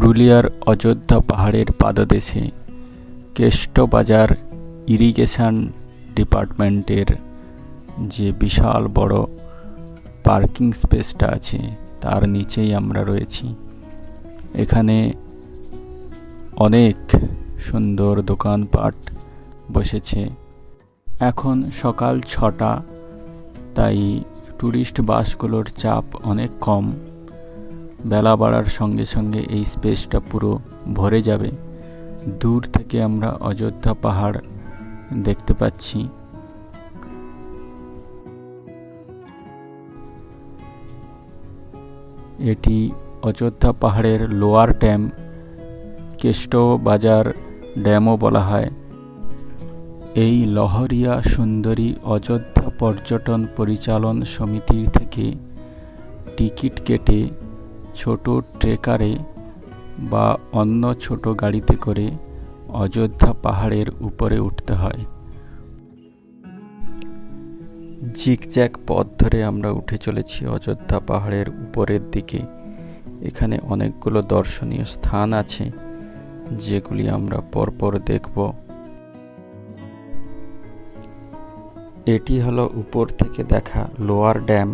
পুরুলিয়ার অযোধ্যা পাহাড়ের পাদদেশে কেষ্টবাজার ইরিগেশন ডিপার্টমেন্টের যে বিশাল বড় পার্কিং স্পেসটা আছে তার নিচেই আমরা রয়েছি। এখানে অনেক সুন্দর দোকানপাট বসেছে। এখন সকাল 6টা, তাই ট্যুরিস্ট বাসগুলোর চাপ অনেক কম। বেলা বাড়ার সঙ্গে সঙ্গে এই স্পেসটা পুরো ভরে যাবে। দূর থেকে আমরা অযোধ্যা পাহাড় দেখতে পাচ্ছি। এটি অযোধ্যা পাহাড়ের লোয়ার ড্যাম, কেষ্টবাজার ড্যামও বলা হয়। এই লহরিয়া সুন্দরী অযোধ্যা পর্যটন পরিচালন সমিতির থেকে টিকিট কেটে ছোট ট্রেকারে বা অন্য ছোট গাড়িতে করে অযোধ্যা পাহাড়ের উপরে উঠতে হয়। জিগজ্যাগ পথ ধরে আমরা উঠে চলেছি অযোধ্যা পাহাড়ের উপরের দিকে। এখানে অনেকগুলো দর্শনীয় স্থান আছে যেগুলি আমরা পরপর দেখব। এটি হলো উপর থেকে দেখা লোয়ার ড্যাম।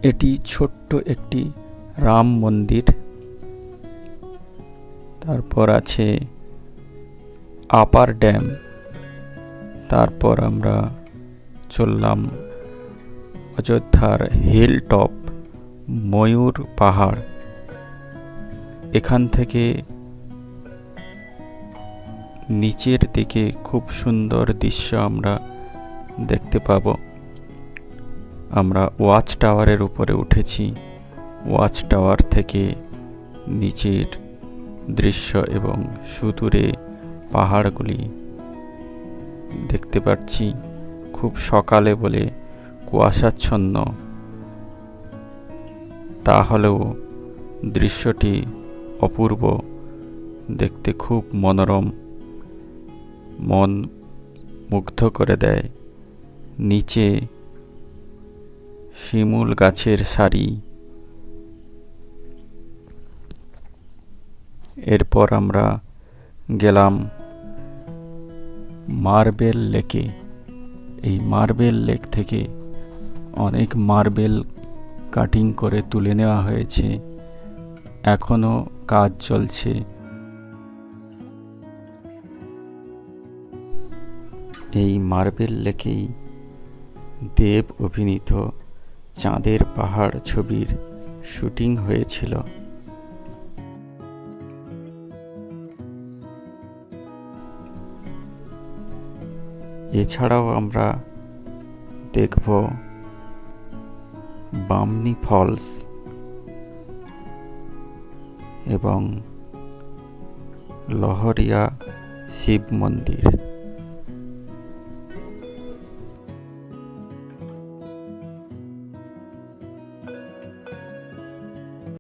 এটি ছোট্ট একটি রাম মন্দির। তারপর আছে আপার ড্যাম। তারপর আমরা চললাম অযোধ্যার হিল টপ ময়ূর পাহাড়। এখান থেকে নিচের দিকে খুব সুন্দর দৃশ্য আমরা দেখতে পাব। আমরা ওয়াচ টাওয়ারের উপরে উঠেছি। ওয়াচ টাওয়ার থেকে নিচের দৃশ্য এবং সুদূরে পাহাড়গুলি দেখতে পাচ্ছি। খুব সকালে বলে কুয়াশাচ্ছন্ন, তাহলেও দৃশ্যটি অপূর্ব, দেখতে খুব মনোরম, মন মুগ্ধ করে দেয়। নিচে শিমুল গাছের সারি। এরপর আমরা গেলাম মার্বেল লেকে। এই মার্বেল লেক থেকে অনেক মার্বেল কাটিং করে তুলে নেওয়া হয়েছে, এখনো কাজ চলছে। এই মার্বেল লেকেই দেব অভিনীত চাঁদের পাহাড় ছবির শুটিং হয়েছিল। এছাড়াও আমরা দেখব বামনি ফলস এবং লহরিয়া শিব মন্দির।